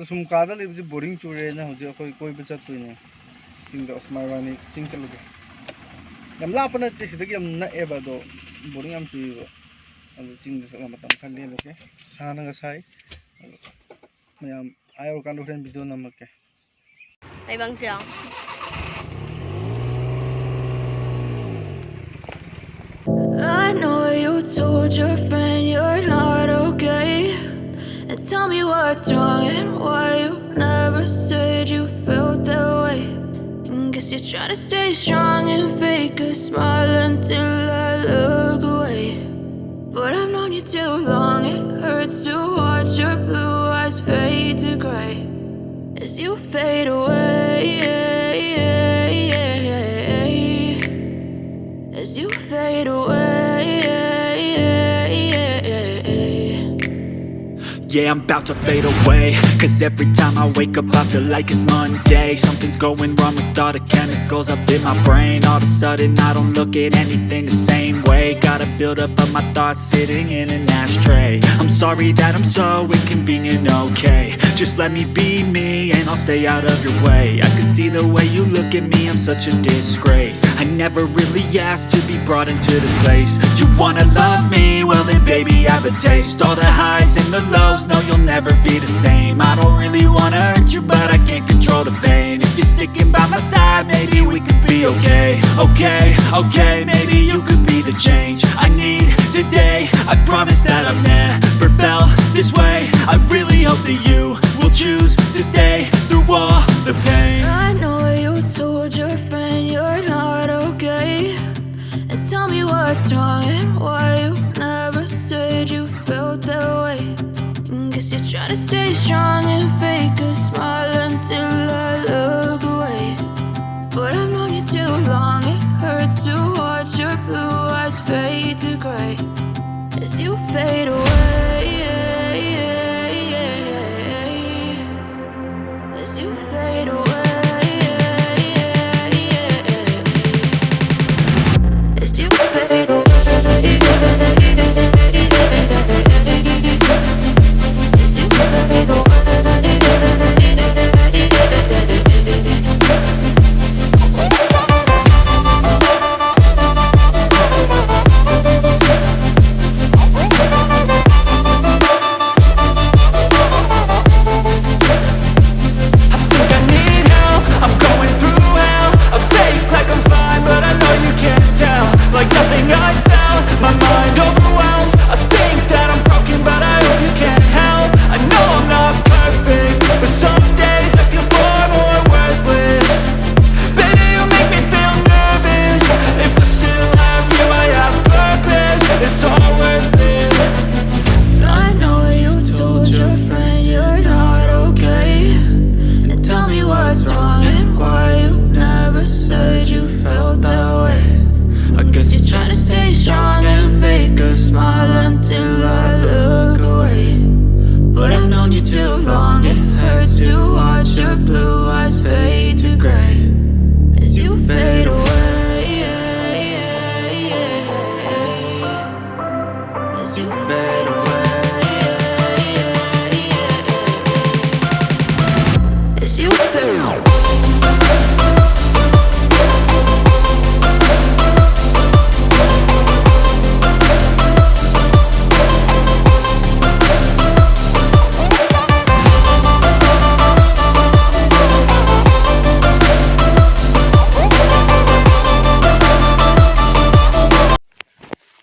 sum kada lebih boring cure na hoje koi besar tu ini sing dos marwani sing telugu yam la apa nanti sedikit yam na eba do boring am cuy sing des lama tam kan dia loke sana nggak say mayam ayo kan friend video nama ke Ay bang Tiang. I know you told your friend you're not okay, and tell me what's wrong and why you never said you felt that way. And guess you're trying to stay strong and fake a smile until I look away. But I've known you too long, it hurts to watch your blue eyes fade to gray as you fade away, as you fade away. Yeah, I'm about to fade away, cause every time I wake up I feel like it's Monday. Something's going wrong with all the chemicals up in my brain. All of a sudden I don't look at anything the same way. Gotta build up of my thoughts sitting in an ashtray. I'm sorry that I'm so inconvenient, okay. Just let me be me and I'll stay out of your way. I can see the way you look at me, I'm such a disgrace. I never really asked to be brought into this place. You wanna love me? Well then baby I have a taste. All the highs and the lows, no you'll never be the same. I don't really wanna hurt you but I can't control the pain. If you're sticking by my side maybe we could be okay. Okay, maybe you could be the change I need today. I promise that I've never felt this way. I really hope that you will choose to stay through all the pain. I know you told your friend you're not okay, and tell me what's wrong and why you never said you felt that way. And guess you're trying to stay strong and fake a smile until I look away. But I've known you too long, it hurts to watch your blue eyes fade to gray as you fade away, as you fade away, as you fade away.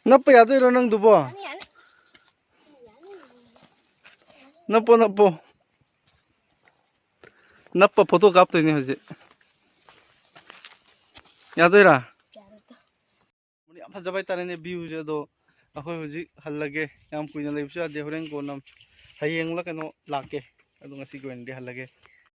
Napa ya tu nang dubo? Napa foto kap tu ini haji. Ya tu ira. Muni apa jabai tane ne view je do. Aku haji hal lagi. Yang punya live je ada orang ko nam. Hayeng lah keno lake. Aduh ngasih gue ndi hal lagi.